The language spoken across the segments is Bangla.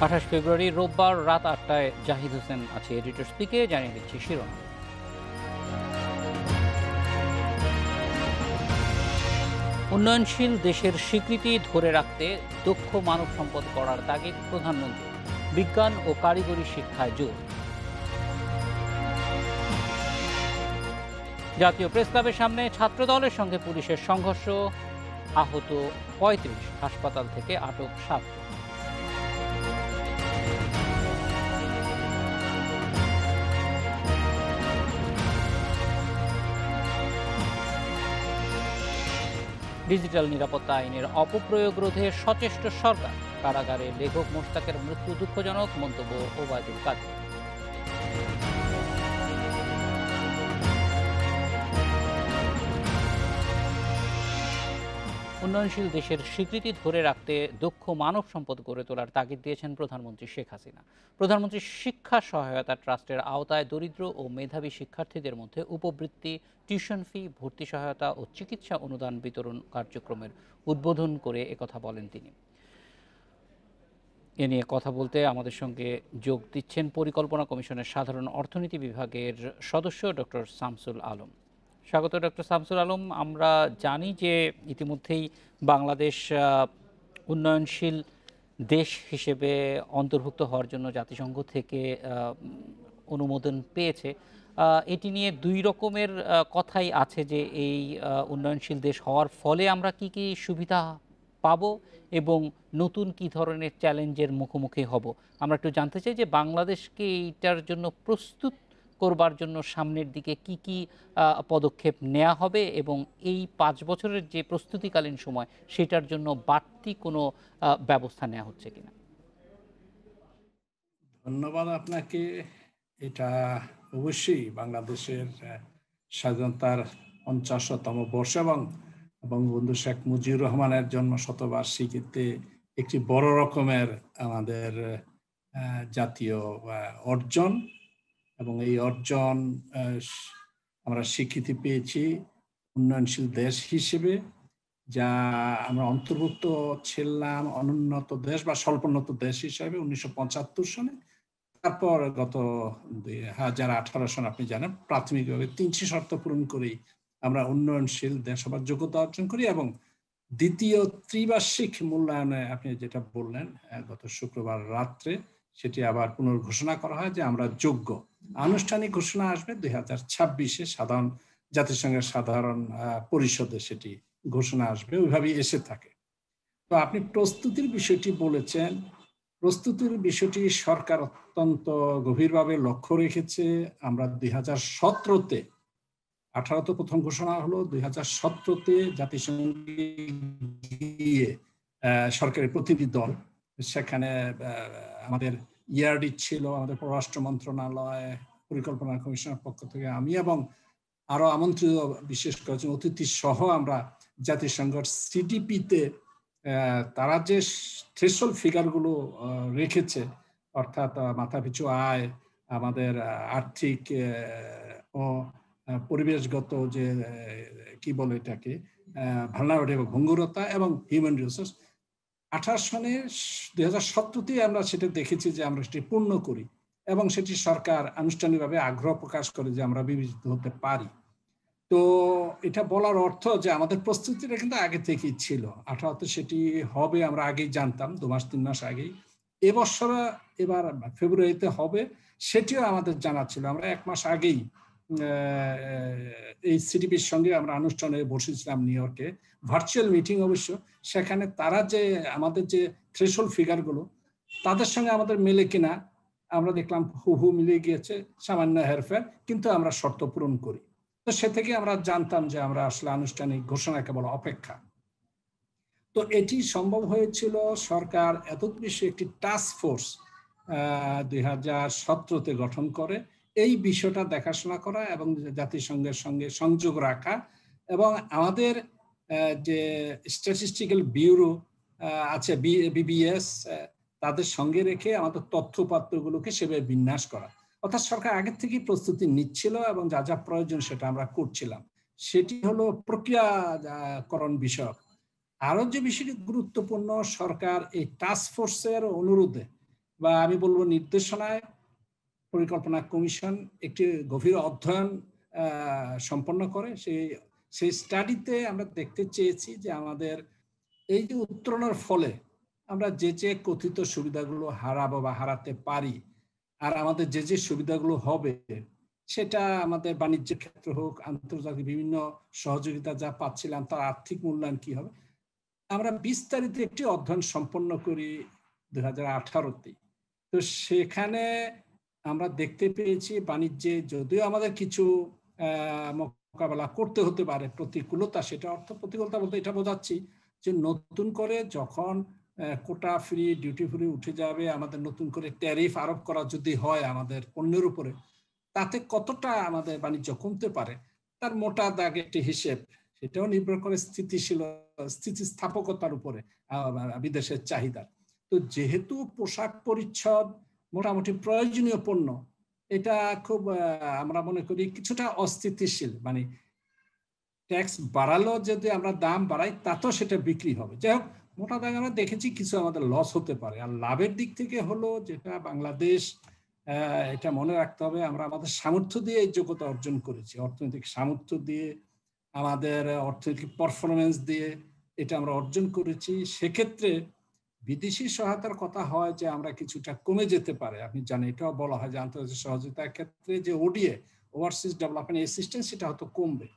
28 ফেব্রুয়ারি রোববার রাত 8টায় জাহিদ হোসেন আছে এডিটর স্পিকে। জানিয়ে দিচ্ছি শিরোনাম। উন্নয়নশীল দেশের স্বীকৃতি ধরে রাখতে দক্ষ মানব সম্পদ গড়ার তাগিদ প্রধানমন্ত্রী। বিজ্ঞান ও কারিগরি শিক্ষায় জোর। জাতীয় প্রেসক্লাবের সামনে ছাত্রদলের সঙ্গে পুলিশের সংঘর্ষ, আহত ৩৫, হাসপাতাল থেকে আটক 7। ডিজিটাল নিরাপত্তা আইনের অপপ্রয়োগ রোধে সচেষ্ট সরকার। কারাগারে লেখক মোশতাকের মৃত্যু দুঃখজনক, মন্তব্য ওবায়দুল কাদের। উন্নয়নশীল দেশের স্বীকৃতি ধরে রাখতে দক্ষ মানব সম্পদ গড়ে তোলার তাগিদ দিয়েছেন প্রধানমন্ত্রী শেখ হাসিনা। প্রধানমন্ত্রী শিক্ষা সহায়তা ট্রাস্টের আওতায় দরিদ্র ও মেধাবী শিক্ষার্থীদের মধ্যে উপবৃত্তি, টিউশন ফি, ভর্তি সহায়তা ও চিকিৎসা অনুদান বিতরণ কার্যক্রমের উদ্বোধন করে একথা বলেন তিনি। এ নিয়ে কথা বলতে আমাদের সঙ্গে যোগ দিচ্ছেন পরিকল্পনা কমিশনের সাধারণ অর্থনীতি বিভাগের সদস্য ডক্টর শামসুল আলম। স্বাগত ডক্টর শামসুল আলম। আমরা জানি যে ইতিমধ্যেই বাংলাদেশ উন্নয়নশীল দেশ হিসেবে অন্তর্ভুক্ত হওয়ার জন্য জাতিসংঘ থেকে অনুমোদন পেয়েছে। এটি নিয়ে দুই রকমের কথাই আছে যে এই উন্নয়নশীল দেশ হওয়ার ফলে আমরা কি কি সুবিধা পাব এবং নতুন কি ধরনের চ্যালেঞ্জের মুখোমুখি হব। আমরা একটু জানতে চাই যে বাংলাদেশকে এইটার জন্য প্রস্তুত করবার জন্য সামনের দিকে কি কি পদক্ষেপ নেওয়া হবে এবং এই 5 বছরের যে প্রস্তুতিকালীন সময় সেটার জন্য বাড়তি কোনো ব্যবস্থা নেওয়া হচ্ছে কিনা। ধন্যবাদ আপনাকে। এটা অবশ্যই বাংলাদেশের স্বাধীনতার 50তম বর্ষ এবং বঙ্গবন্ধু শেখ মুজিবুর রহমানের জন্ম শতবার্ষিকীতে একটি বড় রকমের আমাদের জাতীয় অর্জন, এবং এই অর্জন আমরা স্বীকৃতি পেয়েছি উন্নয়নশীল দেশ হিসেবে, যা আমরা অন্তর্ভুক্ত ছিলাম অনুন্নত দেশ বা স্বল্পোন্নত দেশ হিসাবে 1975 সনে। তারপর গত 2018 সন আপনি জানেন প্রাথমিকভাবে 3টি শর্ত পূরণ করেই আমরা উন্নয়নশীল দেশ হবার যোগ্যতা অর্জন করি, এবং দ্বিতীয় ত্রিবার্ষিক মূল্যায়নে আপনি যেটা বললেন গত শুক্রবার রাত্রে সেটি আবার পুনর্ঘোষণা করা হয় যে আমরা যোগ্য। আনুষ্ঠানিক ঘোষণা আসবে 2026-এ জাতিসংঘের সাধারণ পরিষদে সেটি ঘোষণা আসবে, ওইভাবেই এসে থাকে। তো আপনি প্রস্তুতির বিষয়টি বলেছেন। প্রস্তুতির বিষয়টি সরকার অত্যন্ত গভীরভাবে লক্ষ্য রেখেছে। আমরা 2017-তে 18 প্রথম ঘোষণা হলো, 2017-তে জাতিসংঘে গিয়ে সরকারের প্রতিনিধি দল, সেখানে আমাদের ইয়ারডি ছিল, আমাদের পররাষ্ট্র মন্ত্রণালয়, পরিকল্পনা কমিশনের পক্ষ থেকে আমি এবং আরো আমন্ত্রিত বিশেষ কয়েকজন অতিথি সহ আমরা জাতিসংঘের সিডিপিতে তারা যে থ্রেশহোল্ড ফিগারগুলো রেখেছে, অর্থাৎ মাথাপিছু আয়, আমাদের আর্থিক ও পরিবেশগত যে কি বলে এটাকে ভালনারেবিলিটি এবং ভঙ্গুরতা এবং হিউম্যান রিসোর্স, 2018 সনে 2017-তে আমরা সেটা দেখেছি যে আমরা সেটি পূর্ণ করি, এবং সেটি সরকার আনুষ্ঠানিকভাবে আগ্রহ প্রকাশ করে যে আমরা বিবেচিত হতে পারি। তো এটা বলার অর্থ যে আমাদের প্রস্তুতিটা কিন্তু আগে থেকেই ছিল। 18-তে সেটি হবে আমরা আগেই জানতাম, 2 মাস 3 মাস আগেই। এবছর এবার ফেব্রুয়ারিতে হবে সেটিও আমাদের জানা ছিল। আমরা 1 মাস আগেই এই সিডিপির সঙ্গে আমরা আনুষ্ঠানিক বসেছিলাম নিউ ইয়র্কে, ভার্চুয়াল মিটিং অবশ্য। সেখানে তারা যে আমাদের যে থ্রেশহোল্ড ফিগারগুলো তাদের সঙ্গে আমাদের মেলে কিনা আমরা দেখলাম হুবহু মিলে গিয়েছে, সামান্য হেরফের, কিন্তু আমরা শর্ত পূরণ করি। তো সে থেকে আমরা জানতাম যে আমরা আসলে আনুষ্ঠানিক ঘোষণা কেবল অপেক্ষা। তো এটি সম্ভব হয়েছিল সরকার এত বেশি একটি টাস্ক ফোর্স 2017-তে গঠন করে এই বিষয়টা দেখাশোনা করা এবং জাতিসংঘের সঙ্গে সংযোগ রাখা, এবং আমাদের যে স্ট্যাটিস্টিক্যাল ব্যুরো আছে বিবিএস, তাদের সঙ্গে রেখে আমাদের তথ্যপত্রগুলোকে সেভাবে বিন্যাস করা। অর্থাৎ সরকার আগের থেকেই প্রস্তুতি নিচ্ছিল এবং যা যা প্রয়োজন সেটা আমরা করছিলাম। সেটি হলো প্রক্রিয়াকরণ বিষয়ক। আরো যে বিষয়টি গুরুত্বপূর্ণ, সরকার এই টাস্ক ফোর্সের অনুরোধে বা আমি বলবো নির্দেশনায় পরিকল্পনা কমিশন একটি গভীর অধ্যয়ন সম্পন্ন করে। সেই স্টাডিতে আমরা দেখতে চেয়েছি যে আমাদের এই যে উত্তরণের ফলে আমরা যে কথিত সুবিধাগুলো হারাবো বা হারাতে পারি, আর আমাদের যে সুবিধাগুলো হবে, সেটা আমাদের বাণিজ্যের ক্ষেত্রে হোক, আন্তর্জাতিক বিভিন্ন সহযোগিতা যা পাচ্ছিলাম তার আর্থিক মূল্যায়ন কি হবে, আমরা বিস্তারিত একটি অধ্যয়ন সম্পন্ন করি 2018-তে। তো সেখানে আমরা দেখতে পেয়েছি বাণিজ্যে যদিও আমাদের কিছু মোকাবেলা করতে হতে পারে প্রতিকূলতা, সেটা অর্থ প্রতিকূলতা বলতে এটা বোঝাচ্ছি যে নতুন করে যখন কোটা ফ্রি, ডিউটি ফ্রি উঠে যাবে, আমাদের নতুন করে ট্যারিফ আরোপ করা যদি হয় আমাদের পণ্যের উপরে, তাতে কতটা আমাদের বাণিজ্য কমতে পারে তার মোটা দাগ একটি হিসেব, সেটাও নির্ভর করে স্থিতিস্থাপকতার উপরে বিদেশের চাহিদা। তো যেহেতু পোশাক পরিচ্ছদ মোটামুটি প্রয়োজনীয় পণ্য, এটা খুব আমরা মনে করি কিছুটা অস্থিতিশীল, মানে ট্যাক্স বাড়ালো যদি আমরা দাম বাড়াই তাতেও সেটা বিক্রি হবে। যাই হোক, মোটা দাগে আমরা দেখেছি কিছু আমাদের লস হতে পারে। আর লাভের দিক থেকে হলো যেটা বাংলাদেশ, এটা মনে রাখতে হবে, আমরা আমাদের সামর্থ্য দিয়ে এই যোগ্যতা অর্জন করেছি, অর্থনৈতিক সামর্থ্য দিয়ে, আমাদের অর্থনৈতিক পারফরমেন্স দিয়ে এটা আমরা অর্জন করেছি। সেক্ষেত্রে বিদেশি সহায়তার কথা হয় যে আমরা কিছুটা কমে যেতে পারে, আপনি জানেন এটাও বলা হয় যে আন্তর্জাতিক সহযোগিতার ক্ষেত্রে যে ওডিএ, ওভারসিজ ডেভেলপমেন্ট অ্যাসিস্ট্যান্স, সেটা হয়তো কমবে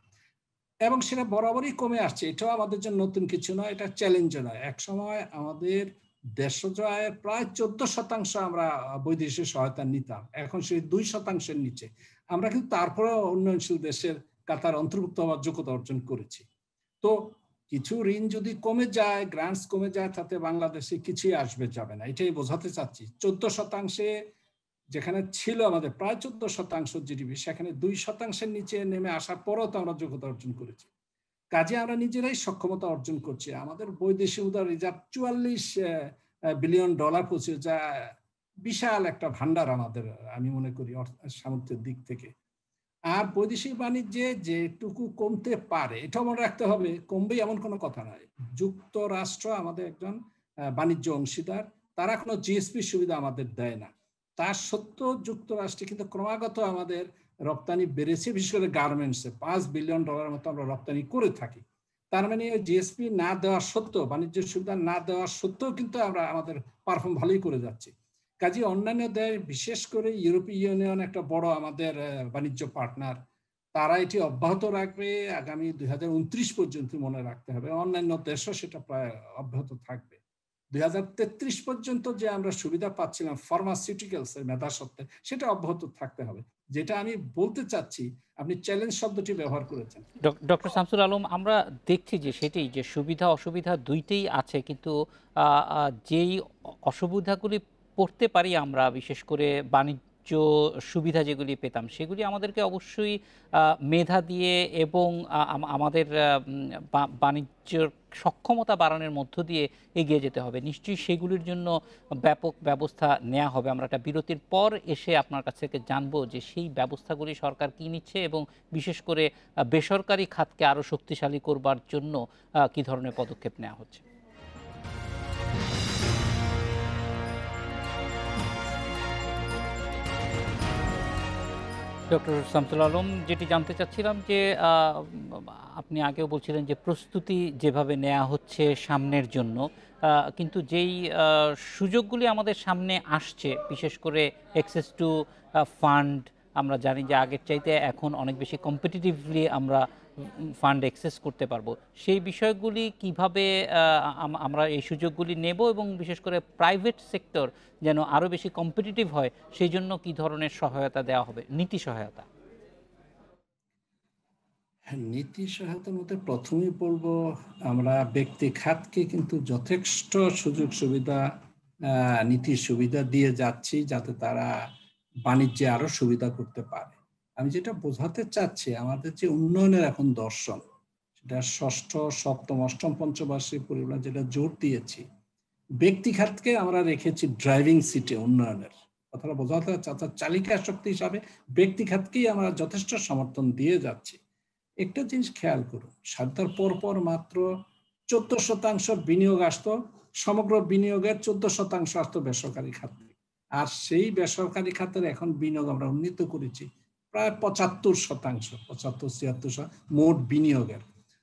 এবং সেটা বরাবরই কমে আসছে। এটাও আমাদের জন্য নতুন কিছু নয়, এটা চ্যালেঞ্জও নয়। এক সময় আমাদের দেশজ আয়ের প্রায় 14% আমরা বৈদেশিক সহায়তা নিতাম, এখন সেই 2%-এর নিচে। আমরা কিন্তু তারপরেও উন্নয়নশীল দেশের কাতার অন্তর্ভুক্ত হওয়ার যোগ্যতা অর্জন করেছি। তো কিছু ঋণ যদি কমে যায়, গ্রান্টস কমে যায়, তাতে বাংলাদেশে কিছুই আসবে যাবে না, এটাই বোঝাতে চাচ্ছি। 14%, যেখানে ছিল আমাদের প্রায় 14% জিডিপি, সেখানে 2%-এর নিচে নেমে আসার পরও তো আমরা যোগ্যতা অর্জন করেছি। কাজে আমরা নিজেরাই সক্ষমতা অর্জন করছি। আমাদের বৈদেশিক উদার রিজার্ভ $44 বিলিয়ন পৌঁছে, যা বিশাল একটা ভান্ডার আমাদের, আমি মনে করি সামর্থ্যের দিক থেকে। আর বৈদেশিক বাণিজ্যে যেটুকু কমতে পারে এটা মনে রাখতে হবে, কমবেই এমন কোনো কথা নয়। যুক্তরাষ্ট্র আমাদের একজন বাণিজ্য অংশীদার, তারা কোনো জিএসপি সুবিধা আমাদের দেয় না। তার সত্ত্বেও যুক্তরাষ্ট্রে কিন্তু ক্রমাগত আমাদের রপ্তানি বেড়েছে, বিশেষ করে গার্মেন্টসে $5 বিলিয়ন মতো আমরা রপ্তানি করে থাকি। তার মানে জিএসপি না দেওয়ার সত্ত্বেও, বাণিজ্য সুবিধা না দেওয়ার সত্ত্বেও কিন্তু আমরা আমাদের পারফর্ম ভালোই করে যাচ্ছি। কাজে অন্যান্য দেশ, বিশেষ করে ইউরোপীয় ইউনিয়ন একটা বড় আমাদের বাণিজ্য পার্টনার, তারা এটি অব্যাহত রাখবে আগামী 2029 পর্যন্ত, মনে রাখতে হবে। অন্যান্য দেশও সেটা প্রায় অব্যাহত থাকবে। 2033 পর্যন্ত যে আমরা সুবিধা পাচ্ছিলাম ফার্মাসিউটিক্যালস এর মেধা সত্ত্বে, সেটা অব্যাহত থাকতে হবে। যেটা আমি বলতে চাচ্ছি, আপনি চ্যালেঞ্জ শব্দটি ব্যবহার করেছেন। ডক্টর শামসুল আলম, আমরা দেখছি যে সেটি যে সুবিধা অসুবিধা দুইটাই আছে, কিন্তু যেই অসুবিধাগুলি পড়তে পারি আমরা, বিশেষ করে বাণিজ্য সুবিধা যেগুলি পেতাম, সেগুলি আমাদেরকে অবশ্যই মেধা দিয়ে এবং আমাদের বাণিজ্য সক্ষমতা বাড়ানোর মধ্য দিয়ে এগিয়ে যেতে হবে। নিশ্চয়ই সেগুলির জন্য ব্যাপক ব্যবস্থা নেওয়া হবে। আমরা একটা বিরতির পর এসে আপনার কাছ থেকে জানবো যে সেই ব্যবস্থাগুলি সরকার কী নিচ্ছে এবং বিশেষ করে বেসরকারি খাতকে আরও শক্তিশালী করবার জন্য কী ধরনের পদক্ষেপ নেওয়া হচ্ছে। ডক্টর শামসুল আলম, যেটি জানতে চাচ্ছিলাম যে আপনি আগেও বলছিলেন যে প্রস্তুতি যেভাবে নেওয়া হচ্ছে সামনের জন্য, কিন্তু যেই সুযোগগুলি আমাদের সামনে আসছে, বিশেষ করে অ্যাক্সেস টু ফান্ড, আমরা জানি যে আগের চাইতে এখন অনেক বেশি কম্পিটিটিভলি আমরা ফান্ড অ্যাক্সেস করতে পারবো। সেই বিষয়গুলি কিভাবে আমরা এই সুযোগগুলি নেব এবং বিশেষ করে প্রাইভেট সেক্টর যেন আরও বেশি কম্পিটিটিভ হয়, সেই জন্য কী ধরনের সহায়তা দেওয়া হবে, নীতি সহায়তা? নীতি সহায়তার মধ্যে প্রথমেই বলবো, আমরা ব্যক্তি খাতকে কিন্তু যথেষ্ট সুযোগ সুবিধা, নীতি সুবিধা দিয়ে যাচ্ছি যাতে তারা বাণিজ্যে আরো সুবিধা করতে পারে। আমি যেটা বোঝাতে চাচ্ছি, আমাদের যে উন্নয়নের এখন দর্শন, সেটা ষষ্ঠ, সপ্তম, অষ্টম পঞ্চবার্ষিক পরিকল্পনা যেটা জোর দিয়েছি, ব্যক্তি খাতকে আমরা রেখেছি ড্রাইভিং সিটে উন্নয়নের। কথাটা বোঝাতে চাচ্ছি, অর্থাৎ চালিকা শক্তি হিসাবে ব্যক্তি খাতকেই আমরা যথেষ্ট সমর্থন দিয়ে যাচ্ছি। একটা জিনিস খেয়াল করুন, স্বাধীনতার পর মাত্র 14% বিনিয়োগ আসতো, সমগ্র বিনিয়োগের 14% আসতো বেসরকারি খাতে। আর সেই বেসরকারি খাতের এখন বিনিয়োগ আমরা উন্নীত করেছি প্রায় 75%, 75-76 মোট বিনিয়োগের।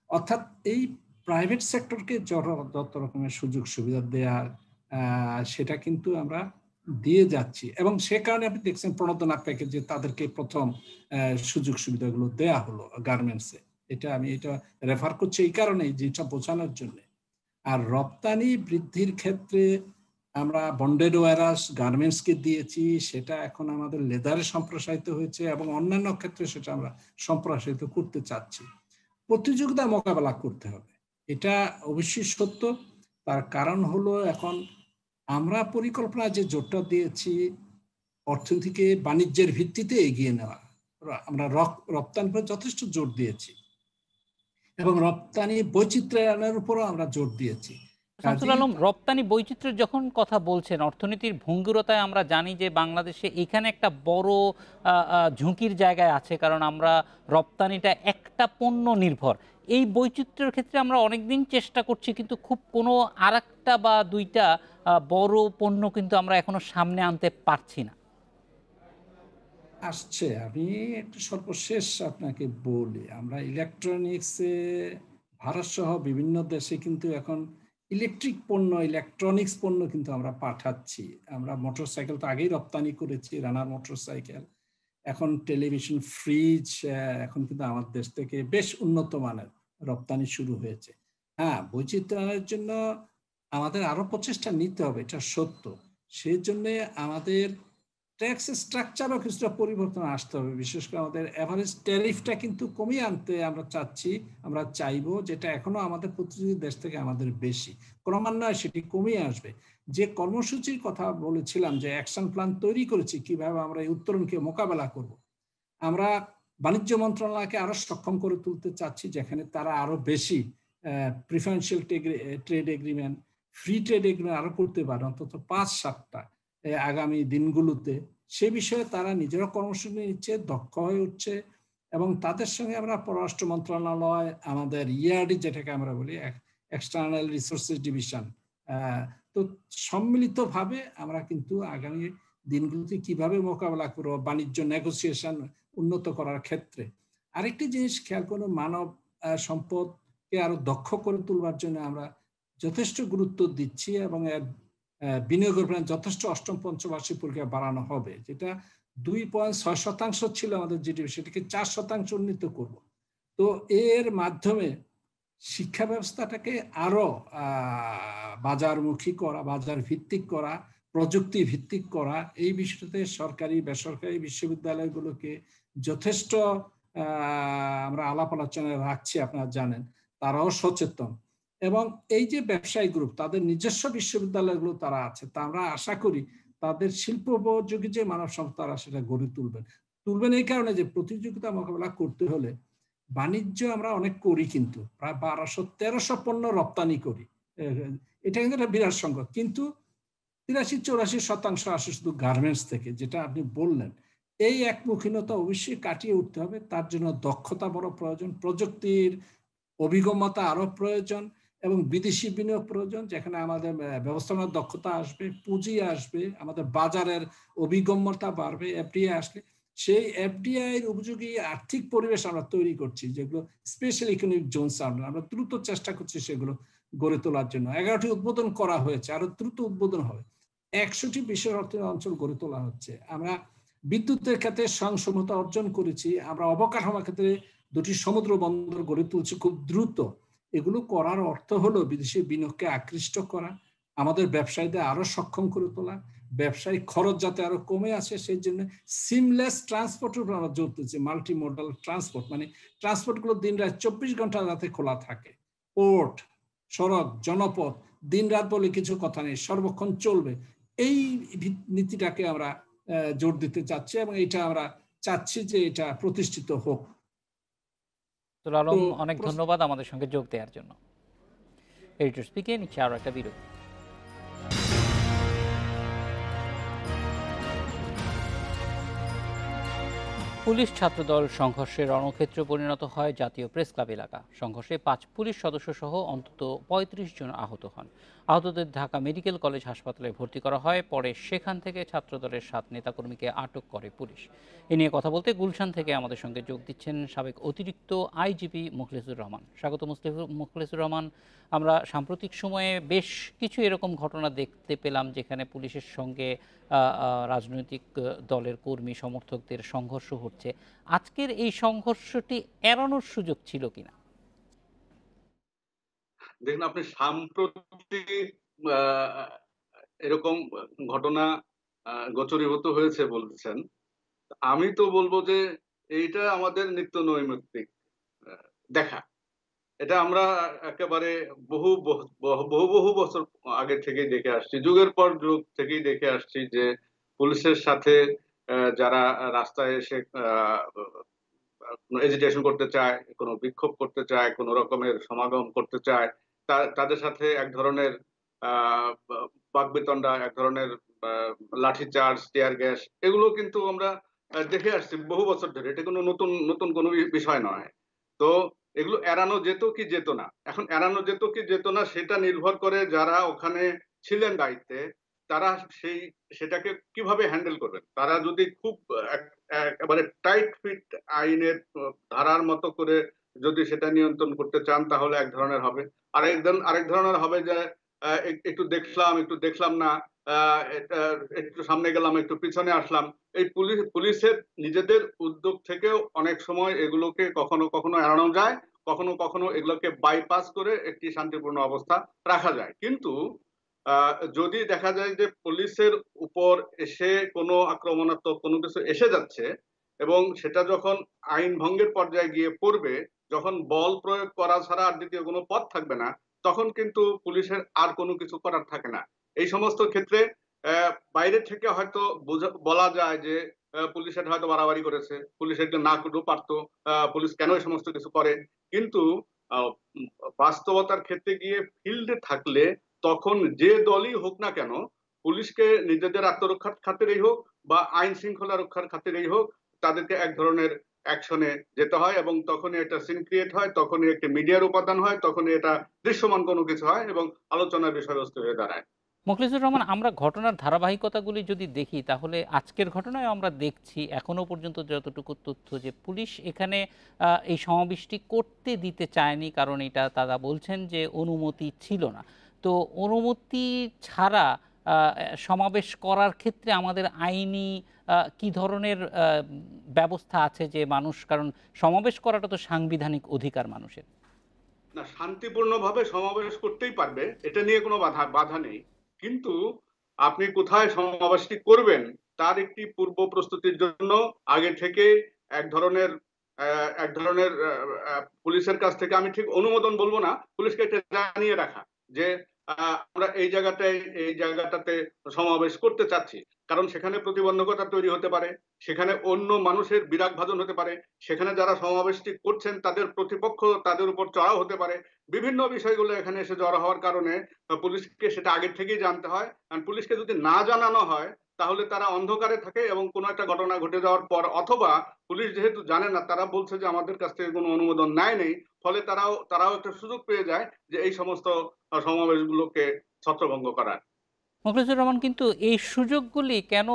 অর্থাৎ এই প্রাইভেট সেক্টরকে যত রকমের সুযোগ সুবিধা দেয়া সেটা কিন্তু আমরা দিয়ে যাচ্ছি, এবং সে কারণে আপনি দেখছেন প্রণোদনা প্যাকেজে তাদেরকে প্রথম সুযোগ সুবিধাগুলো দেয়া হলো গার্মেন্টসে। আমি এটা রেফার করছি এই কারণেই, যেটা বোঝানোর জন্য। আর রপ্তানি বৃদ্ধির ক্ষেত্রে আমরা বন্ডেড ওয়ারাস গার্মেন্টসকে দিয়েছি, সেটা এখন আমাদের লেদারে সম্প্রসারিত হয়েছে এবং অন্যান্য ক্ষেত্রে সেটা আমরা সম্প্রসারিত করতে চাচ্ছি। প্রতিযোগিতা মোকাবেলা করতে হবে, এটা অবশ্যই সত্য। তার কারণ হলো এখন আমরা পরিকল্পনা যে জোরটা দিয়েছি অর্থনীতিকে বাণিজ্যের ভিত্তিতে এগিয়ে নেওয়া, আমরা রপ্তানির উপর যথেষ্ট জোর দিয়েছি এবং রপ্তানি বৈচিত্র্যায়নের উপরও আমরা জোর দিয়েছি। শামসুল আলম, রপ্তানি বৈচিত্র্যের যখন কথা বলছেন, অর্থনীতির ভঙ্গুরতায় আমরা জানি যে বাংলাদেশে এখানে একটা বড় ঝুঁকির জায়গায় আছে, কারণ আমরা রপ্তানিটা একটা পণ্য নির্ভর। এই বৈচিত্র্যের ক্ষেত্রে আমরা অনেকদিন চেষ্টা করছি, কিন্তু খুব কোনো আরেকটা বা দুইটা বড় পণ্য কিন্তু আমরা এখনো সামনে আনতে পারছি না। আসছে, আমি একটু সর্বশেষ আপনাকে বলি, আমরা ইলেকট্রনিক্সে ভারত সহ বিভিন্ন দেশে কিন্তু এখন ইলেকট্রিক পণ্য, ইলেকট্রনিক্স পণ্য কিন্তু আমরা পাঠাচ্ছি। আমরা মোটরসাইকেল তো আগেই রপ্তানি করেছি, রানার মোটরসাইকেল, এখন টেলিভিশন, ফ্রিজ, এখন কিন্তু আমাদের দেশ থেকে বেশ উন্নত মানের রপ্তানি শুরু হয়েছে। হ্যাঁ, বৈচিত্র্যের জন্য আমাদের আরো প্রচেষ্টা নিতে হবে, এটা সত্য। সেই জন্য আমাদের ট্যাক্স স্ট্রাকচারও কিছুটা পরিবর্তন আসতে হবে। বিশেষ করে আমাদের এভারেজ ট্যারিফটা কিন্তু কমিয়ে আনতে আমরা চাইবো, যেটা এখনো আমাদের প্রতিযোগী দেশ থেকে আমাদের বেশি। ক্রমান্বয়ে সেটি কমিয়ে আসবে। যে কর্মসূচির কথা বলেছিলাম, যে অ্যাকশন প্ল্যান তৈরি করেছি কিভাবে আমরা এই উত্তরণকে মোকাবেলা করব, আমরা বাণিজ্য মন্ত্রণালয়কে আরো সক্ষম করে তুলতে চাচ্ছি, যেখানে তারা আরো বেশি preferential trade agreement, free trade agreement আরো করতে পারে, অন্তত 5-7টা আগামী দিনগুলোতে। সে বিষয়ে তারা নিজেরা কর্মসূচি নিচ্ছে, দক্ষ হয়ে উঠছে, এবং তাদের সঙ্গে আমরা পররাষ্ট্র মন্ত্রণালয়, আমাদের ইআরডি যেটাকে আমরা বলি, এক্সটার্নাল রিসোর্সেস ডিভিশন, তো সম্মিলিতভাবে আমরা কিন্তু আগামী দিনগুলোতে কিভাবে মোকাবেলা করব বাণিজ্য নেগোসিয়েশন উন্নত করার ক্ষেত্রে। আরেকটি জিনিস খেয়াল করুন, মানব সম্পদকে আরো দক্ষ করে তুলবার জন্য আমরা যথেষ্ট গুরুত্ব দিচ্ছি, এবং বিনিয়োগের প্ল্যান যথেষ্ট অষ্টম পঞ্চবার্ষিক পরীক্ষা বাড়ানো হবে, যেটা 2.6% ছিল আমাদের জিডিপি, সেটাকে 4% উন্নীত করব। তো এর মাধ্যমে শিক্ষা ব্যবস্থাটাকে আরো বাজারমুখী করা, বাজার ভিত্তিক করা, প্রযুক্তি ভিত্তিক করা, এই বিষয়তে সরকারি বেসরকারি বিশ্ববিদ্যালয়গুলোকে যথেষ্ট আমরা আলাপ আলোচনায় রাখছি, আপনারা জানেন, তারাও সচেতন। এবং এই যে ব্যবসায়ী গ্রুপ, তাদের নিজস্ব বিশ্ববিদ্যালয়গুলো তারা আছে, তা আমরা আশা করি তাদের শিল্পোপযোগী যে মানব সম্পদ তারা সেটা গড়ে তুলবেন এই কারণে যে প্রতিযোগিতা মোকাবেলা করতে হলে বাণিজ্য আমরা অনেক করি, কিন্তু প্রায় 1200-1300 পণ্য রপ্তানি করি, এটা কিন্তু একটা বিরাট সংখ্যা, কিন্তু 83-84% আসে শুধু গার্মেন্টস থেকে, যেটা আপনি বললেন। এই একমুখীনতা অবশ্যই কাটিয়ে উঠতে হবে, তার জন্য দক্ষতা বড় প্রয়োজন, প্রযুক্তির অভিজ্ঞতা আরো প্রয়োজন, এবং বিদেশি বিনিয়োগ প্রয়োজন, যেখানে আমাদের ব্যবস্থাপনার দক্ষতা আসবে, পুঁজি আসবে, আমাদের বাজারের অভিজ্ঞতা বাড়বে, এফডিআই আসলে সেই এফডিআই এর উপযোগী আর্থিক পরিবেশ আমরা তৈরি করছি, যেগুলো স্পেশাল ইকোনমিক জোনস আমরা দ্রুত চেষ্টা করছি সেগুলো গড়ে তোলার জন্য। 11টি উদ্বোধন করা হয়েছে, আরো দ্রুত উদ্বোধন হবে। 100টি বিশেষ অর্থনৈতিক অঞ্চল গড়ে তোলা হচ্ছে। আমরা বিদ্যুতের ক্ষেত্রে স্বয়ংসম্পূর্ণতা অর্জন করেছি, আমরা অবকাঠামোর ক্ষেত্রে 2টি সমুদ্র বন্দর গড়ে তুলছি খুব দ্রুত। এগুলো করার অর্থ হলো বিদেশি বিনিয়োগকে আকৃষ্ট করা, আমাদের ব্যবসায়ীদের আরো সক্ষম করে তোলা, ব্যবসায়িক খরচ যাতে আরো কমে আসে, সেই জন্য সিমলেস ট্রান্সপোর্টের উপর আমরা জোর দিচ্ছি, মাল্টি মডাল ট্রান্সপোর্ট, মানে ট্রান্সপোর্ট গুলো দিন রাত 24 ঘন্টা যাতে খোলা থাকে, পোর্ট, সড়ক, জনপথ, দিন রাত বলে কিছু কথা নেই, সর্বক্ষণ চলবে। এই নীতিটাকে আমরা জোর দিতে চাচ্ছি, এবং এটা আমরা চাচ্ছি যে এটা প্রতিষ্ঠিত হোক। আলম, অনেক ধন্যবাদ আমাদের সঙ্গে যোগ দেওয়ার জন্য। এডিটর স্পিকে নিচ্ছে আরো একটা বিরতি। পুলিশ ছাত্রদল সংঘর্ষের রণক্ষেত্রে পরিণত হয় জাতীয় প্রেস ক্লাব এলাকা। সংঘর্ষে 5 পুলিশ সদস্য সহ অন্তত 35 জন আহত হন। আহতদের ঢাকা মেডিকেল কলেজ হাসপাতালে ভর্তি করা হয়। পরে সেখান থেকে ছাত্রদলের 7 নেতাকর্মীকে আটক করে পুলিশ। এ নিয়ে কথা বলতে গুলশান থেকে আমাদের সঙ্গে যোগ দিচ্ছেন সাবেক অতিরিক্ত আইজিপি মুখলেসুর রহমান। স্বাগত মুখলেসুর রহমান। আমরা সাম্প্রতিক সময়ে বেশ কিছু এরকম ঘটনা দেখতে পেলাম যেখানে পুলিশের সঙ্গে রাজনৈতিক দলের কর্মী সমর্থকদের সংঘর্ষ হচ্ছে। আজকের এই সংঘর্ষটি এড়ানোর সুযোগ ছিল কিনা? দেখুন, আপনি সাম্প্রতিক এরকম ঘটনা গোচরীভূত হয়েছে বলছেন। আমি তো বলবো যে এইটা আমাদের নিত্য নৈমিত্তিক দেখা। এটা আমরা একেবারে বহু বহু বহু বছর আগে থেকেই দেখে আসছি, যুগের পর যুগ থেকেই দেখে আসছি যে পুলিশের সাথে যারা রাস্তায় এসে এজিটেশন করতে চায়, কোনো বিক্ষোভ করতে চায়, কোনো রকমের সমাগম করতে চায়, তাদের সাথে এক ধরনের বাকবিতণ্ডা, এক ধরনের লাঠিচার্জ, টিয়ার গ্যাস, এগুলো কিন্তু আমরা দেখে আসছি বহু বছর ধরে। এটা কোনো নতুন নতুন কোনো বিষয় নয়। তো এগুলো এড়ানো যেত কি যেত না, এখন এড়ানো যেত কি যেত না সেটা নির্ভর করে যারা ওখানে ছিলেন দায়িত্বে, তারা সেটাকে কিভাবে হ্যান্ডেল করবেন। তারা যদি খুব একেবারে টাইট ফিট আইনের ধারার মতো করে যদি সেটা নিয়ন্ত্রণ করতে চান তাহলে এক ধরনের হবে। আরেক ধরনের হবে যে একটু দেখলাম একটু দেখলাম না, একটু সামনে গেলাম একটু পিছনে আসলাম। এই পুলিশের নিজেদের উদ্যোগ থেকেও অনেক সময় এগুলোকে কখনো কখনো এড়ানো যায়, কখনো কখনো এগুলোকে বাইপাস করে একটি শান্তিপূর্ণ অবস্থা রাখা যায়। কিন্তু যদি দেখা যায় যে পুলিশের উপর এসে কোনো আক্রমণাত্মক কোনো কিছু এসে যাচ্ছে এবং সেটা যখন আইন ভঙ্গের পর্যায়ে গিয়ে পড়বে, যখন বল প্রয়োগ করা ছাড়া আর দ্বিতীয় কোনো পথ থাকবে না, তখন কিন্তু পুলিশের আর কোনো কিছু করার থাকে না। এই সমস্ত ক্ষেত্রে বাইরে থেকে হয়তো বলা যায় যে পুলিশের হয়তো বাড়াবাড়ি করেছে, পুলিশের না করতেও পারতো, পুলিশ কেন এই সমস্ত কিছু করে। কিন্তু বাস্তবতার ক্ষেত্রে গিয়ে ফিল্ডে থাকলে তখন যে দলই হোক না কেন, পুলিশকে নিজেদের আত্মরক্ষার খাতিরেই হোক বা আইন শৃঙ্খলা রক্ষার খাতিরেই হোক, তাদেরকে এক ধরনের অ্যাকশনে যেতে হয় এবং তখনই একটা সিন ক্রিয়েট হয়, তখনই একটি মিডিয়ার উপাদান হয়, তখনই এটা দৃশ্যমান কোনো কিছু হয় এবং আলোচনার বিষয়বস্তু হয়ে দাঁড়ায়। মুখলেসুর রহমান, আমরা ঘটনার ধারাবাহিকতাগুলি যদি দেখি তাহলে আজকের ঘটনায় আমরা দেখছি এখনো পর্যন্ত যতটুকু তথ্য যে পুলিশ এখানে এই সমাবেশটি করতে দিতে চায়নি, কারণ এটা তারা বলছেন যে অনুমতি ছিল না। তো অনুমতি ছাড়া সমাবেশ করার ক্ষেত্রে আমাদের আইনি কি ধরনের ব্যবস্থা আছে যে মানুষ, কারণ সমাবেশ করাটা তো সাংবিধানিক অধিকার মানুষের। না, শান্তিপূর্ণভাবে সমাবেশ করতেই পারবে, এটা নিয়ে কোনো বাধা নেই। কিন্তু আপনি কোথায় সমাবেশটি করবেন তার একটি পূর্ব প্রস্তুতির জন্য আগে থেকে এক ধরনের পুলিশের কাছ থেকে, আমি ঠিক অনুমোদন বলবো না, পুলিশকে এটা জানিয়ে রাখা যে আমরা এই জায়গাটাতে সমাবেশ করতে চাচ্ছি। কারণ সেখানে প্রতিবন্ধকতা তৈরি হতে পারে, সেখানে অন্য মানুষের বিরাগ ভাজন হতে পারে, সেখানে যারা সমাবেশটি করছেন তাদের প্রতিপক্ষ তাদের উপর চড়াও হতে পারে। বিভিন্ন বিষয়গুলো এখানে এসে জড়ো হওয়ার কারণে পুলিশকে সেটা আগের থেকেই জানতে হয়। কারণ পুলিশকে যদি না জানানো হয় তাহলে তারা অন্ধকারে থাকে এবং কোনো একটা ঘটনা ঘটে যাওয়ার পর, অথবা পুলিশ যেহেতু জানে না, তারা বলছে যে আমাদের কাছ থেকে কোনো অনুমোদন নেই, ফলে তারাও একটা সুযোগ পেয়ে যায় যে এই সমস্ত সমাবেশগুলোকে ছত্রভঙ্গ করার। মুখলেসুর রহমান, কিন্তু এই সুযোগগুলি কেন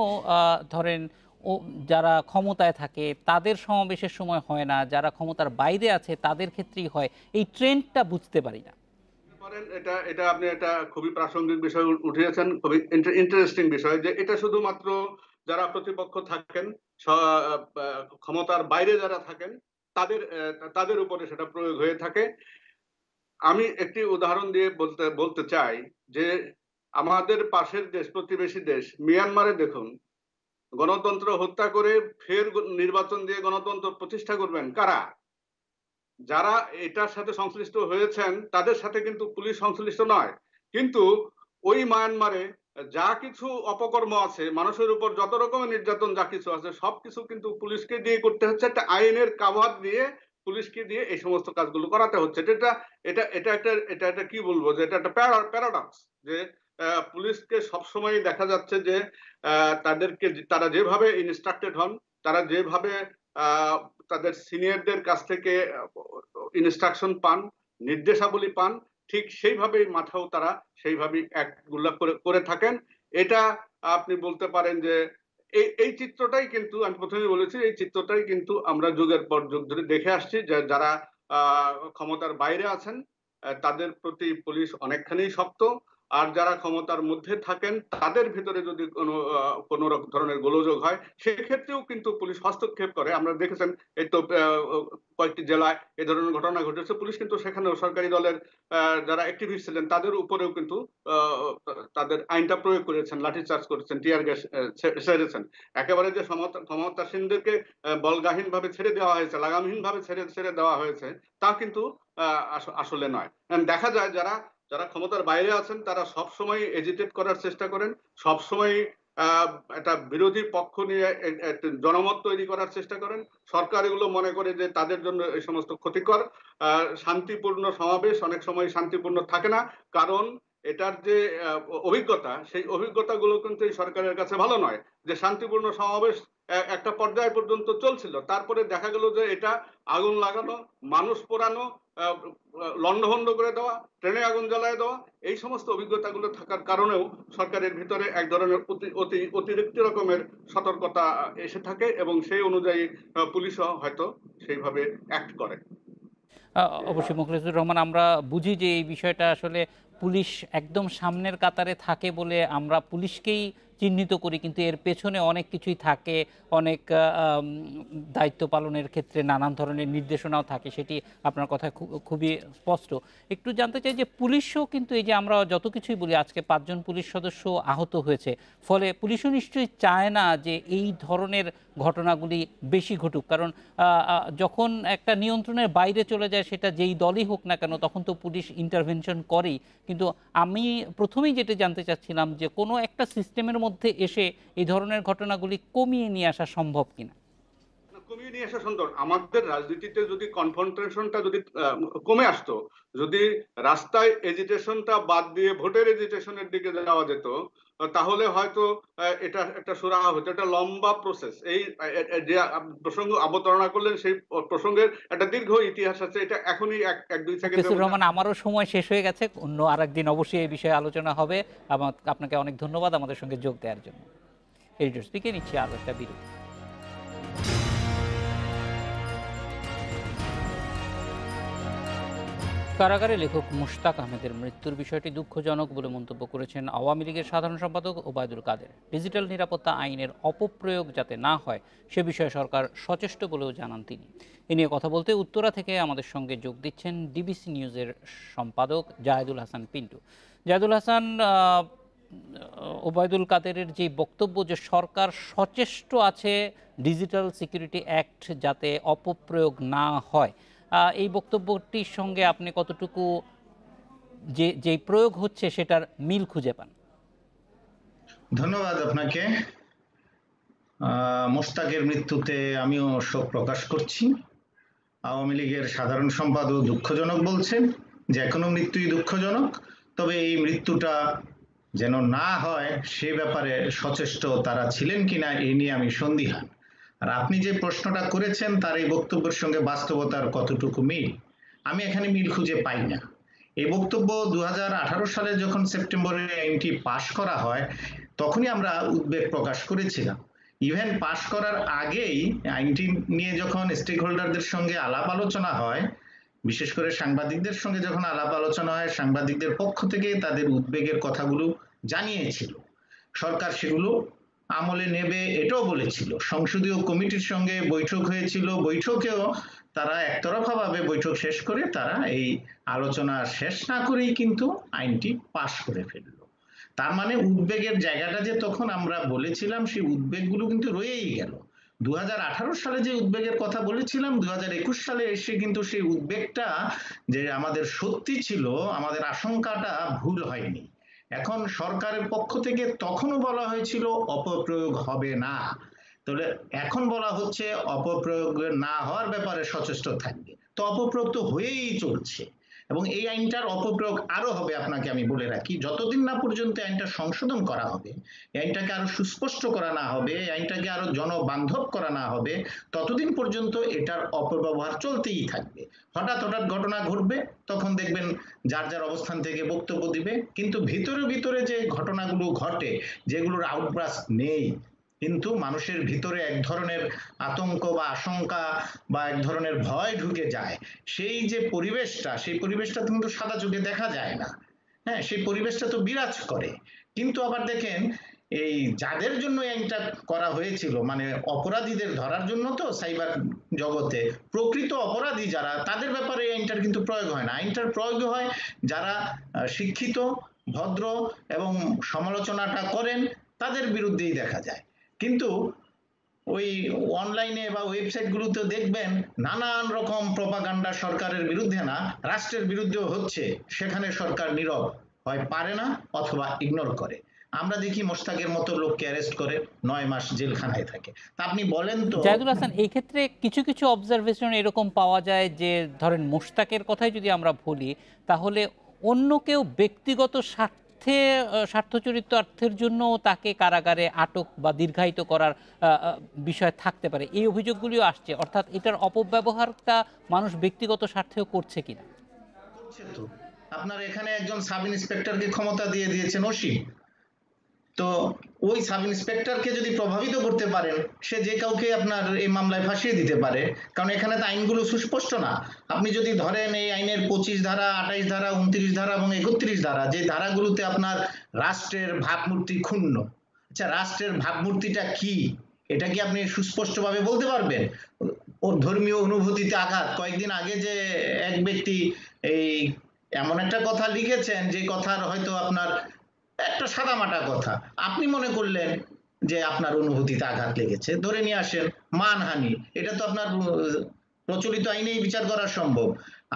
ধরেন ও যারা ক্ষমতায় থাকে তাদের সমাবেশের সময় হয় না, যারা ক্ষমতার বাইরে আছে তাদের ক্ষেত্রেই হয়? এই ট্রেন্ডটা বুঝতে পারি না। এটা এটা আপনি একটা খুবই প্রাসঙ্গিক বিষয় উঠিয়েছেন, খুবই ইন্টারেস্টিং বিষয়, যে এটা শুধুমাত্র যারা প্রতিপক্ষ থাকেন, ক্ষমতার বাইরে যারা থাকেন, তাদের উপরে সেটা প্রয়োগ হয়ে থাকে। আমি একটি উদাহরণ দিয়ে বলতে চাই যে আমাদের পাশের দেশ, প্রতিবেশী দেশ মিয়ানমারে দেখুন, গণতন্ত্র হত্যা করে ফের নির্বাচন দিয়ে গণতন্ত্র প্রতিষ্ঠা করবেন কারা? যারা এটার সাথে সংশ্লিষ্ট হয়েছেন তাদের সাথে কিন্তু পুলিশ সংশ্লিষ্ট নয়। কিন্তু ওই মায়ানমারে যা কিছু অপকর্ম আছে, মানুষের উপর যত রকমের নির্যাতন যা কিছু আছে, সবকিছু কিন্তু পুলিশকে দিয়ে করতে হচ্ছে, একটা আইনের কাভার দিয়ে পুলিশকে দিয়ে এই সমস্ত কাজগুলো করাতে হচ্ছে। এটা একটা কি বলবো, যে এটা একটা প্যারাডক্স, যে পুলিশকে সবসময় দেখা যাচ্ছে যে তারা যেভাবে ইনস্ট্রাক্টেড হন, তারা যেভাবে আহ, তাদের সিনিয়রদের কাছ থেকে ইনস্ট্রাকশন পান, নির্দেশাবলী পান, ঠিক সেইভাবেই মাঠেও তারা সেইভাবেই অ্যাক্টগুলো করে থাকেন। এটা আপনি বলতে পারেন যে এই চিত্রটাই কিন্তু আমি প্রথমে বলেছি, এই চিত্রটাই কিন্তু আমরা যুগের পর যুগ ধরে দেখে আসছি যে যারা ক্ষমতার বাইরে আছেন তাদের প্রতি পুলিশ অনেকখানি শক্ত, আর যারা ক্ষমতার মধ্যে থাকেন তাদের ভিতরে যদি কোনো ধরনের গোলযোগ হয় সেক্ষেত্রেও কিন্তু পুলিশ হস্তক্ষেপ করে। আমরা দেখেছেন এই তো কয়েকটি জেলায় এ ধরনের ঘটনা ঘটেছে, পুলিশ কিন্তু সেখানেও সরকারি দলের যারা অ্যাক্টিভিস্ট ছিলেন তাদের উপরেও কিন্তু তাদের আইনটা প্রয়োগ করেছেন, লাঠিচার্জ করেছেন, টিয়ার গ্যাস ছেড়েছেন। একেবারে যে ক্ষমতাসীনদেরকে বলগাহীন ভাবে ছেড়ে দেওয়া হয়েছে, লাগামহীন ভাবে ছেড়ে দেওয়া হয়েছে তা কিন্তু আসলে নয়। দেখা যায় যারা যারা ক্ষমতার বাইরে আছেন তারা সবসময় এজিটেট করার চেষ্টা করেন, সবসময় একটা বিরোধী পক্ষ নিয়ে জনমত তৈরি করার চেষ্টা করেন। সরকার এগুলো মনে করে যে তাদের জন্য এই সমস্ত ক্ষতিকর। শান্তিপূর্ণ সমাবেশ অনেক সময় শান্তিপূর্ণ থাকে না, কারণ এটার যে অভিজ্ঞতা, সেই অভিজ্ঞতাগুলো কিন্তু এই সরকারের কাছে ভালো নয়। যে শান্তিপূর্ণ সমাবেশ একটা পর্যায় পর্যন্ত চলছিল, তারপরে দেখা গেল যে এটা আগুন লাগানো, মানুষ পোড়ানো, লন্ডভন্ড করে দেওয়া, ট্রেনে আগুন জ্বালায় দেওয়া, এই সমস্ত অভিজ্ঞতাগুলো থাকার কারণেও সরকারের ভিতরে এক ধরনের অতিরিক্ত রকমের সতর্কতা এসে থাকে এবং সেই অনুযায়ী পুলিশও হয়তো সেইভাবে অ্যাক্ট করে। অবশ্যই মোখলেসুর রহমান, আমরা বুঝি যে এই বিষয়টা আসলে পুলিশ একদম সামনের কাতারে থাকে বলে আমরা পুলিশকেই চিহ্নিত করি, কিন্তু এর পেছনে অনেক কিছুই থাকে, অনেক দায়িত্ব পালনের ক্ষেত্রে নানান ধরনের নির্দেশনাও থাকে, সেটি আপনার কথায় খুবই স্পষ্ট। একটু জানতে চাই যে পুলিশও কিন্তু এই যে আমরা যত কিছুই বলি, আজকে 5 জন পুলিশ সদস্য আহত হয়েছে, ফলে পুলিশও নিশ্চয়ই চায় না যে এই ধরনের ঘটনাগুলি বেশি ঘটুক, কারণ যখন একটা নিয়ন্ত্রণের বাইরে চলে যায় সেটা যেই দলই হোক না কেন তখন তো পুলিশ ইন্টারভেনশন করেই। কিন্তু আমি প্রথমেই যেটা জানতে চাচ্ছিলাম যে কোনো একটা সিস্টেমের মধ্যে এসে এই ধরনের ঘটনাগুলি কমিয়ে নিয়ে আসা সম্ভব কিনা। কমিয়ে নিয়ে আসা সুন্দর। আমাদের রাজনীতিতে যদি কনফ্রন্টেশনটা যদি কমে আসতো, যদি রাস্তায় এজিটেশনটা বাদ দিয়ে ভোটের এজিটেশনের দিকে যাওয়া যেত, তাহলে হয়তো এটা একটা সুরাহা হতো। এটা লম্বা প্রসেস। এই যে প্রসঙ্গ অবতারণা করলেন সেই প্রসঙ্গের একটা দীর্ঘ ইতিহাস আছে। এটা এখনই এক দুই সেকেন্ডের মুখলেসুর মধ্যে। রহমান, আমারও সময় শেষ হয়ে গেছে, অন্য আরেকদিন অবশ্যই এই বিষয়ে আলোচনা হবে। আপনাকে অনেক ধন্যবাদ আমাদের সঙ্গে যোগ দেওয়ার জন্য। এডিটর স্পিকে নিচ্ছি আরও একটা বিরতি। কারাগারে লেখক মুশতাক আহমেদের মৃত্যুর বিষয়টি দুঃখজনক বলে মন্তব্য করেছেন আওয়ামী লীগের সাধারণ সম্পাদক ওবায়দুল কাদের। ডিজিটাল নিরাপত্তা আইনের অপপ্রয়োগ যাতে না হয় সে বিষয়ে সরকার সচেষ্ট বলেও জানান তিনি। এ নিয়ে কথা বলতে উত্তরা থেকে আমাদের সঙ্গে যোগ দিচ্ছেন ডিবিসি নিউজের সম্পাদক জায়েদুল হাসান পিন্টু। জায়েদুল হাসান, ওবায়দুল কাদেরের যে বক্তব্য যে সরকার সচেষ্ট আছে ডিজিটাল সিকিউরিটি অ্যাক্ট যাতে অপপ্রয়োগ না হয়, এই বক্তব্যটির সঙ্গে আপনি কতটুকু যে প্রয়োগ হচ্ছে সেটার মিল খুঁজে পান? ধন্যবাদ আপনাকে। মোশতাকের মৃত্যুতে আমিও শোক প্রকাশ করছি। আওয়ামী লীগের সাধারণ সম্পাদক দুঃখজনক বলছেন, যে কোনো মৃত্যুই দুঃখজনক, তবে এই মৃত্যুটা যেন না হয় সে ব্যাপারে সচেষ্ট তারা ছিলেন কিনা এই নিয়ে আমি সন্দিহান। আর আপনি যে প্রশ্নটা করেছেন তার এই বক্তব্যের সঙ্গে বাস্তবতার কতটুকু মিল, আমি এখানে মিল খুঁজে পাই না। এই বক্তব্য 2018 সালে যখন সেপ্টেম্বরে আইনটি পাশ করা হয় তখনই আমরা উদ্বেগ প্রকাশ করেছিলাম। ইভেন পাশ করার আগেই আইনটি নিয়ে যখন স্টেক হোল্ডারদের সঙ্গে আলাপ আলোচনা হয়, বিশেষ করে সাংবাদিকদের সঙ্গে যখন আলাপ আলোচনা হয়, সাংবাদিকদের পক্ষ থেকে তাদের উদ্বেগের কথাগুলো জানিয়েছিল। সরকার সেগুলো আমলে নেবে এটাও বলেছিল। সংসদীয় কমিটির সঙ্গে বৈঠক হয়েছিল, বৈঠকেও তারা একতরফাভাবে বৈঠক শেষ করে তারা এই আলোচনা শেষ না করেই কিন্তু আইনটি পাশ করে ফেললো। তার মানে উদ্বেগের জায়গাটা যে তখন আমরা বলেছিলাম সেই উদ্বেগগুলো কিন্তু রয়েই গেল। 2018 সালে যে উদ্বেগের কথা বলেছিলাম 2021 সালে এসে কিন্তু সেই উদ্বেগটা যে আমাদের সত্যি ছিল, আমাদের আশঙ্কাটা ভুল হয়নি। এখন সরকারের পক্ষ থেকে তখনও বলা হয়েছিল অপপ্রয়োগ হবে না, তাহলে এখন বলা হচ্ছে অপপ্রয়োগ না হওয়ার ব্যাপারে সচেষ্ট থাকবে। তো অপপ্রয়োগ তো হয়েই চলছে। এবং এই আইনটার অপপ্রয়োগ আরো হবে। আপনাকে আমি বলে রাখি, যতদিন না পর্যন্ত আইনটা সংশোধন করা হবে, এই আইনটাকে আরো সুস্পষ্ট করা না হবে, এই আইনটাকে আরো জনবান্ধব করা না হবে, ততদিন পর্যন্ত এটার অপব্যবহার চলতেই থাকবে। হঠাৎ হঠাৎ ঘটনা ঘটবে, তখন দেখবেন যার যার অবস্থান থেকে বক্তব্য দিবে, কিন্তু ভিতরে ভিতরে যে ঘটনাগুলো ঘটে, যেগুলোর আউটব্রাস্ট নেই, কিন্তু মানুষের ভিতরে এক ধরনের আতঙ্ক বা আশঙ্কা বা এক ধরনের ভয় ঢুকে যায়, সেই যে পরিবেশটা, সেই পরিবেশটা কিন্তু সাদা চোখে দেখা যায় না। হ্যাঁ, সেই পরিবেশটা তো বিরাজ করে। কিন্তু আবার দেখেন, এই যাদের জন্য আইনটা করা হয়েছিল, মানে অপরাধীদের ধরার জন্য, তো সাইবার জগতে প্রকৃত অপরাধী যারা, তাদের ব্যাপারে এই আইনটার কিন্তু প্রয়োগ হয় না। আইনটার প্রয়োগ হয় যারা শিক্ষিত, ভদ্র এবং সমালোচনাটা করেন, তাদের বিরুদ্ধেই দেখা যায়। কিন্তু ওই অনলাইনে বা ওয়েবসাইটগুলোতে দেখবেন নানান রকম প্রপাগান্ডা সরকারের বিরুদ্ধে না, রাষ্ট্রের বিরুদ্ধেও হচ্ছে, সেখানে সরকার নীরব হয়, পারে না, অথবা ইগনোর করে। আমরা দেখি মোশতাকের মতো লোককে অ্যারেস্ট করে 9 মাস জেলখানায় থাকে। তা আপনি বলেন তো। জাহিদুল হাসান, এই ক্ষেত্রে কিছু কিছু অবজারভেশন এরকম পাওয়া যায় যে, ধরেন মোশতাকের কথাই যদি আমরা বলি, তাহলে অন্য কেউ ব্যক্তিগত স্বার্থচরিতার্থের জন্য তাকে কারাগারে আটক বা দীর্ঘায়িত করার বিষয় থাকতে পারে, এই অভিযোগগুলিও আসছে। অর্থাৎ এটার অপব্যবহারটা মানুষ ব্যক্তিগত স্বার্থেও করছে কিনা। করছে তো। আপনার এখানে একজন সাব ইন্সপেক্টরকে ক্ষমতা দিয়ে দিয়েছেন ওসি, তো ওই সাব ইন্সপেক্টরকে যদি প্রভাবিত করতে পারেন, সে যে কাউকে আপনার এই মামলায় ফাঁসিয়ে দিতে পারে। কারণ এখানে তো আইনগুলো সুস্পষ্ট না। আপনি যদি ধরেন এই আইনের 25 ধারা, 28 ধারা, 29 ধারা এবং 31 ধারা, যে ধারাগুলোতে আপনার রাষ্ট্রের ভাবমূর্তি ক্ষুণ্ণ, আচ্ছা রাষ্ট্রের ভাবমূর্তিটা কি, এটা কি আপনি সুস্পষ্টভাবে বলতে পারবেন? ওর ধর্মীয় অনুভূতিতে আঘাত। কয়েকদিন আগে যে এক ব্যক্তি এই এমন একটা কথা লিখেছেন, যে কথার হয়তো আপনার একটা সাদামাটা কথা, আপনি মনে করলেন যে আপনার অনুভূতিতে আঘাত লেগেছে, ধরে নিয়ে আসেন মানহানি, এটা তো আপনার প্রচলিত আইনেই বিচার করা সম্ভব।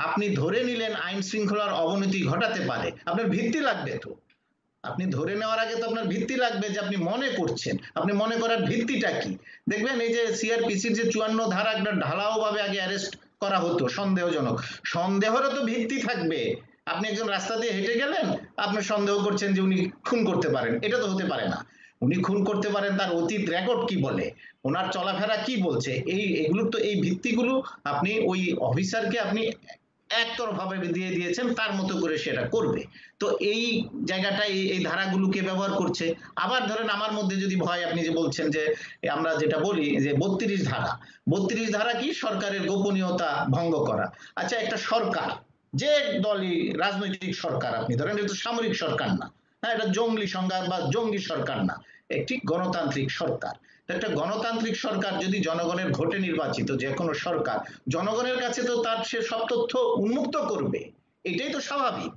আপনি ধরে নিলেন আইন শৃঙ্খলার অবনতি ঘটাতে পারে, আপনার ভিত্তি লাগবে তো। আপনি ধরে নেওয়ার আগে তো আপনার ভিত্তি লাগবে, যে আপনি মনে করছেন, আপনি মনে করার ভিত্তিটা কি। দেখবেন এই যে সিআরপিসির যে 54 ধারা, একটা ঢালাও ভাবে আগে অ্যারেস্ট করা হতো সন্দেহজনক, সন্দেহেরও তো ভিত্তি থাকবে। আপনি একজন রাস্তা দিয়ে হেঁটে গেলেন, আপনি সন্দেহ করছেন যে উনি খুন করতে পারেন, এটা তো হতে পারে না। উনি খুন করতে পারেন, তার অতীত রেকর্ড কি বলে, ওনার চলাফেরা কি বলছে, এগুলো তো, এই ভিত্তিগুলো আপনি ওই অফিসারকে আপনি একতরফাভাবে দিয়ে দিয়েছেন, তার মতো করে সেটা করবে। তো এই জায়গাটা এই ধারাগুলোকে ব্যবহার করছে। আবার ধরেন আমার মধ্যে যদি ভয়, আপনি যে বলছেন যে আমরা যেটা বলি যে 32 ধারা, 32 ধারা কি, সরকারের গোপনীয়তা ভঙ্গ করা। আচ্ছা, একটা সরকার, যে দলই রাজনৈতিক সরকার আপনি ধরেন, এটা তো সামরিক সরকার না, হ্যাঁ, এটা জঙ্গলি সংঘাত বা জঙ্গি সরকার না, একটি গণতান্ত্রিক সরকার। একটা গণতান্ত্রিক সরকার যদি জনগণের ভোটে নির্বাচিত যে কোনো সরকার, জনগণের কাছে তো তার সে সব তথ্য উন্মুক্ত করবে, এটাই তো স্বাভাবিক।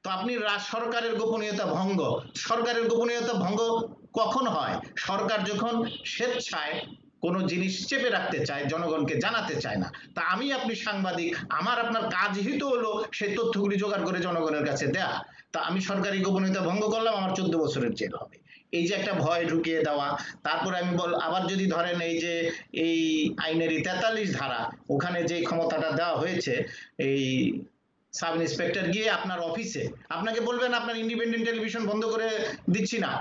তো আপনি সরকারের গোপনীয়তা ভঙ্গ, সরকারের গোপনীয়তা ভঙ্গ কখন হয়? সরকার যখন স্বেচ্ছায় কোনো জিনিস চেপে রাখতে চায়, জনগণকে জানাতে চায় না। তা আমি, আপনি সাংবাদিক, আমার আপনার কাজই তো হলো সেই তথ্যগুলি জোগাড় করে জনগণের কাছে দেয়া। তা আমি সরকারি গোপনীয়তা ভঙ্গ করলাম, আমার 14 বছরের জেল হবে। এই যে একটা ভয় ঢুকিয়ে দেওয়া। তারপরে আমি আবার যদি ধরেন এই যে এই আইনেরই 43 ধারা, ওখানে যে ক্ষমতাটা দেওয়া হয়েছে, এই সাব ইন্সপেক্টর গিয়ে আপনার অফিসে আপনাকে বলবেন আপনার ইন্ডিপেন্ডেন্ট টেলিভিশন বন্ধ করে দিচ্ছি না,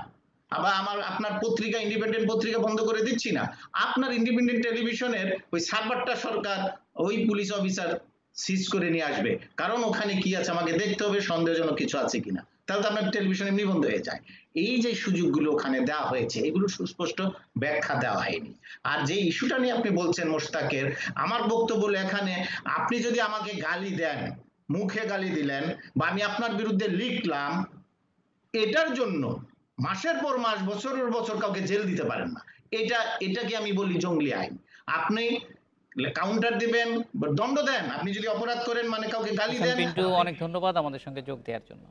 আবার আপনার পত্রিকা, ইন্ডিপেন্ডেন্ট পত্রিকা বন্ধ করে দিচ্ছি না, আপনার ইন্ডিপেন্ডেন্ট টেলিভিশনের ওই সার্ভারটা সরকার, ওই পুলিশ অফিসার সিজ করে নিয়ে আসবে। কারণ ওখানে কি আছে আমাকে দেখতে হবে, সন্দেহজনক কিছু আছে কিনা, তাহলে তো আপনার টেলিভিশন এমনি বন্ধ হয়ে যায়। এই যে সুযোগগুলো ওখানে দেওয়া হয়েছে, এগুলো সুস্পষ্ট ব্যাখ্যা দেওয়া হয়নি। আর যে ইস্যুটা নিয়ে আপনি বলছেন মোশতাকের, আমার বক্তব্য এখানে, আপনি যদি আমাকে গালি দেন, মুখে গালি দিলেন, বা আমি আপনার বিরুদ্ধে লিখলাম, এটার জন্য মাসের পর মাস, বছরের বছর কাউকে জেল দিতে পারেন না। এটাকে আমি বলি জঙ্গলি আইন। আপনি কাউন্টার দিবেন, দণ্ড দেন, আপনি যদি অপরাধ করেন, মানে কাউকে গালি দেন। পিন্টু, অনেক ধন্যবাদ আমাদের সঙ্গে যোগ দেওয়ার জন্য।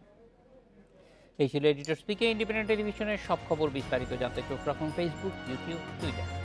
এই ছিল এডিটর স্পিকে, ইন্ডিপেন্ডেন্ট টেলিভিশনের সব খবর বিস্তারিত জানতে চোখ রাখুন ফেসবুক, ইউটিউব, টুইটার।